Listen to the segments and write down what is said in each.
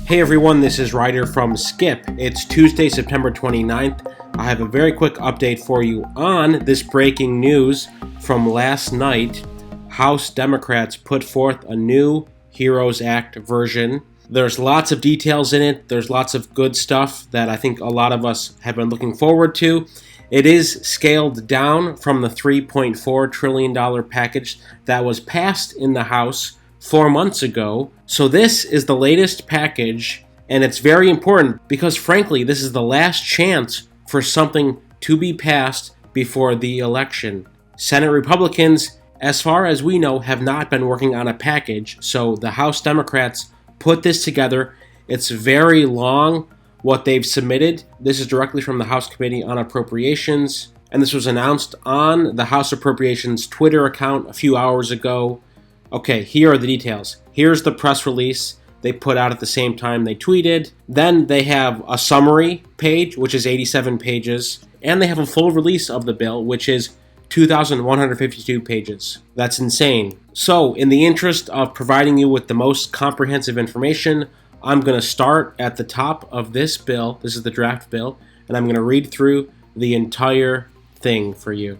Hey everyone, this is Ryder from Skip. It's Tuesday, September 29th. I have a very quick update for you on this breaking news from last night. House Democrats put forth a new HEROES Act version. There's lots of details in it. There's lots of good stuff that I think a lot of us have been looking forward to. It is scaled down from the $3.4 trillion package that was passed in the House 4 months ago. So this is the latest package, and it's very important because, frankly, this is the last chance for something to be passed before the election. Senate Republicans, as far as we know, have not been working on a package, so the House Democrats put this together. It's very long, what they've submitted. This is directly from the House Committee on Appropriations, and this was announced on the House Appropriations Twitter account a few hours ago. Okay, here are the details. Here's the press release they put out at the same time they tweeted. Then they have a summary page, which is 87 pages, and they have a full release of the bill, which is 2,152 pages. That's insane. So, in the interest of providing you with the most comprehensive information, I'm going to start at the top of this bill. This is the draft bill, and I'm going to read through the entire thing for you.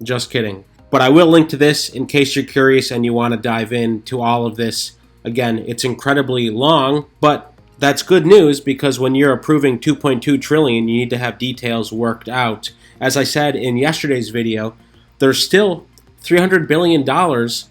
Just kidding. But I will link to this in case you're curious and you want to dive into all of this. Again, it's incredibly long, but that's good news because when you're approving $2.2 trillion, you need to have details worked out. As I said in yesterday's video, there's still $300 billion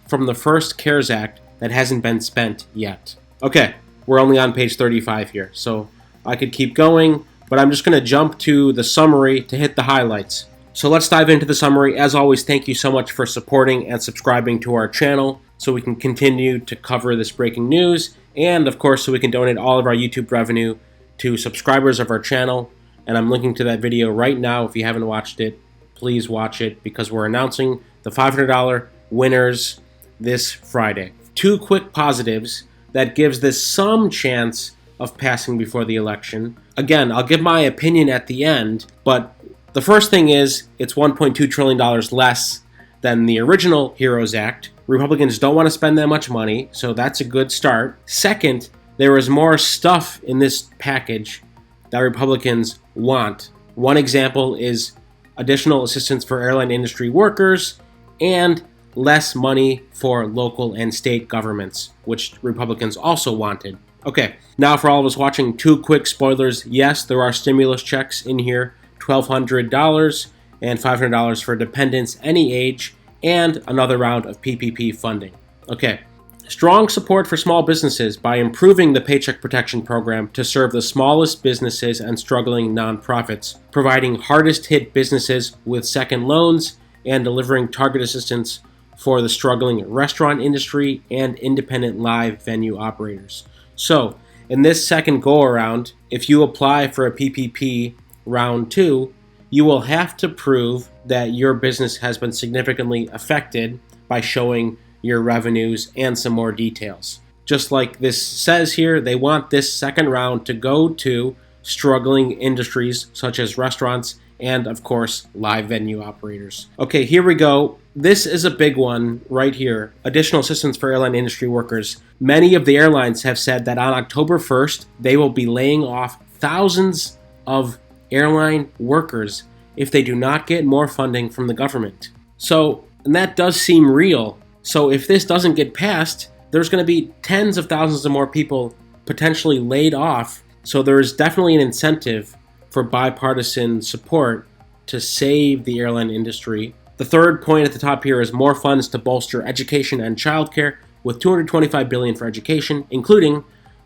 from the first CARES Act that hasn't been spent yet. Okay, we're only on page 35 here, so I could keep going, but I'm just going to jump to the summary to hit the highlights. So let's dive into the summary. As always, thank you so much for supporting and subscribing to our channel so we can continue to cover this breaking news, and of course so we can donate all of our YouTube revenue to subscribers of our channel. And I'm linking to that video right now. If you haven't watched it, please watch it because we're announcing the $500 winners this Friday. Two quick positives that gives this some chance of passing before the election. Again, I'll give my opinion at the end, but the first thing is it's $1.2 trillion less than the original HEROES Act. Republicans don't want to spend that much money, so that's a good start. Second, there is more stuff in this package that Republicans want. One example is additional assistance for airline industry workers and less money for local and state governments, which Republicans also wanted. Okay, now for all of us watching, two quick spoilers. Yes, there are stimulus checks in here. $1,200 and $500 for dependents any age, and another round of PPP funding. Okay, strong support for small businesses by improving the Paycheck Protection Program to serve the smallest businesses and struggling nonprofits, providing hardest hit businesses with second loans, and delivering target assistance for the struggling restaurant industry and independent live venue operators. So, in this second go-around, if you apply for a PPP Round 2, you will have to prove that your business has been significantly affected by showing your revenues and some more details. Just like this says here, they want this second round to go to struggling industries such as restaurants and, of course, live venue operators. Okay, here we go. This is a big one right here. Additional assistance for airline industry workers. Many of the airlines have said that on October 1st, they will be laying off thousands of airline workers if they do not get more funding from the government. So, and that does seem real. So if this doesn't get passed, there's going to be tens of thousands of more people potentially laid off. So there is definitely an incentive for bipartisan support to save the airline industry. The third point at the top here is more funds to bolster education and childcare, with $225 billion for education, including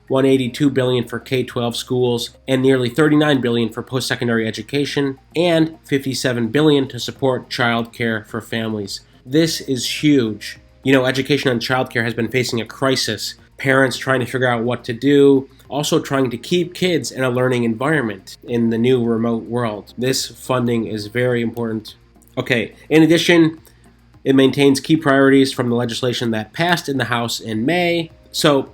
$182 billion for K-12 schools, and nearly $39 billion for post-secondary education, and $57 billion to support child care for families. This is huge. You know, education and childcare has been facing a crisis. Parents trying to figure out what to do, also trying to keep kids in a learning environment in the new remote world. This funding is very important. Okay, in addition, it maintains key priorities from the legislation that passed in the House in May. So,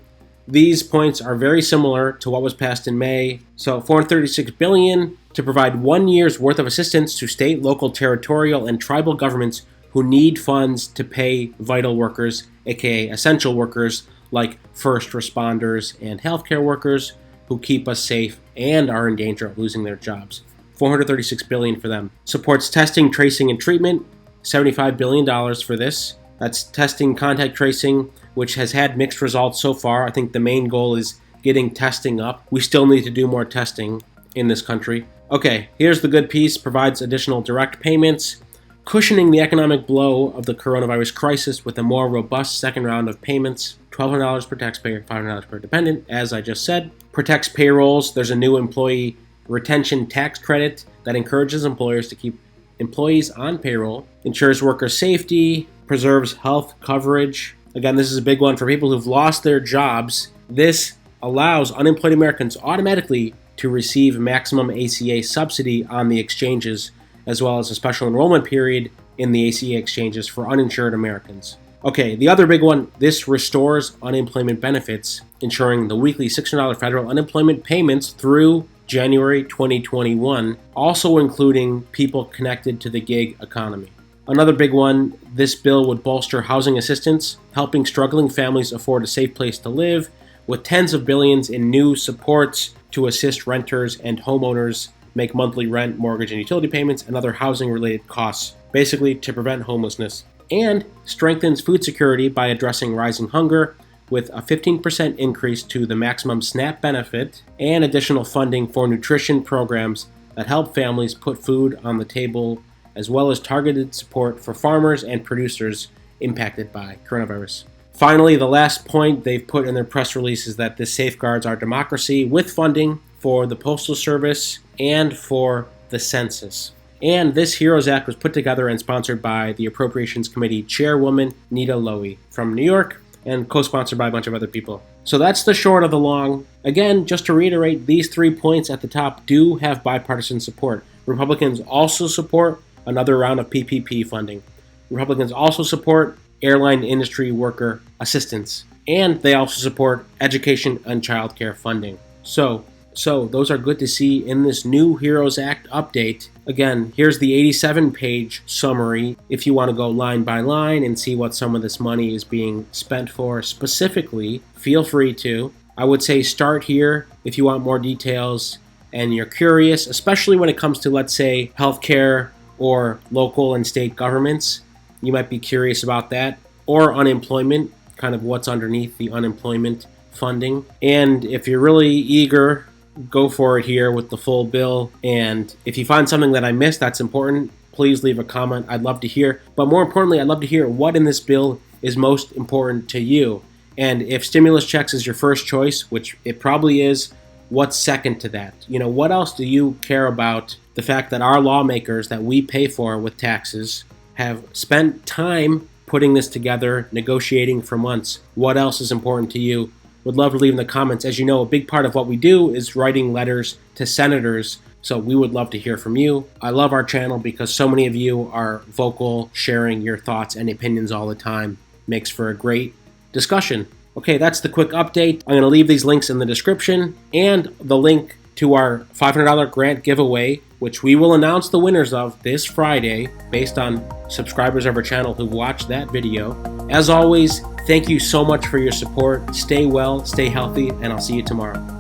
these points are very similar to what was passed in May. So $436 billion to provide 1 year's worth of assistance to state, local, territorial, and tribal governments who need funds to pay vital workers, aka essential workers, like first responders and healthcare workers who keep us safe and are in danger of losing their jobs. $436 billion for them. Supports testing, tracing, and treatment. $75 billion for this. That's testing, contact tracing, which has had mixed results so far. I think the main goal is getting testing up. We still need to do more testing in this country. Okay, here's the good piece. Provides additional direct payments, cushioning the economic blow of the coronavirus crisis with a more robust second round of payments. $1,200 per taxpayer, $500 per dependent, as I just said. Protects payrolls. There's a new employee retention tax credit that encourages employers to keep employees on payroll. Ensures worker safety, preserves health coverage. Again, this is a big one for people who've lost their jobs. This allows unemployed Americans automatically to receive maximum ACA subsidy on the exchanges, as well as a special enrollment period in the ACA exchanges for uninsured Americans. Okay, the other big one, this restores unemployment benefits, ensuring the weekly $600 federal unemployment payments through January 2021, also including people connected to the gig economy. Another big one, this bill would bolster housing assistance, helping struggling families afford a safe place to live, with tens of billions in new supports to assist renters and homeowners make monthly rent, mortgage, and utility payments and other housing-related costs, basically to prevent homelessness. And strengthens food security by addressing rising hunger with a 15% increase to the maximum SNAP benefit and additional funding for nutrition programs that help families put food on the table, as well as targeted support for farmers and producers impacted by coronavirus. Finally, the last point they've put in their press release is that this safeguards our democracy with funding for the Postal Service and for the census. And this HEROES Act was put together and sponsored by the Appropriations Committee Chairwoman Nita Lowey from New York and co-sponsored by a bunch of other people. So that's the short of the long. Again, just to reiterate, these 3 points at the top do have bipartisan support. Republicans also support another round of PPP funding. Republicans also support airline industry worker assistance. And they also support education and childcare funding. So those are good to see in this new HEROES Act update. Again, here's the 87-page summary. If you want to go line by line and see what some of this money is being spent for specifically, feel free to. I would say start here if you want more details and you're curious, especially when it comes to, let's say, healthcare or local and state governments. You might be curious about that. Or unemployment, kind of what's underneath the unemployment funding. And if you're really eager, go for it here with the full bill. And if you find something that I missed that's important, please leave a comment. I'd love to hear. But more importantly, I'd love to hear what in this bill is most important to you. And if stimulus checks is your first choice, which it probably is, what's second to that? What else do you care about? The fact that our lawmakers that we pay for with taxes have spent time putting this together, negotiating for months. What else is important to you? Would love to leave in the comments. As you know, a big part of what we do is writing letters to senators, so we would love to hear from you. I love our channel because so many of you are vocal, sharing your thoughts and opinions all the time. Makes for a great discussion. Okay, that's the quick update. I'm going to leave these links in the description and the link to our $500 grant giveaway, which we will announce the winners of this Friday based on subscribers of our channel who've watched that video. As always, thank you so much for your support. Stay well, stay healthy, and I'll see you tomorrow.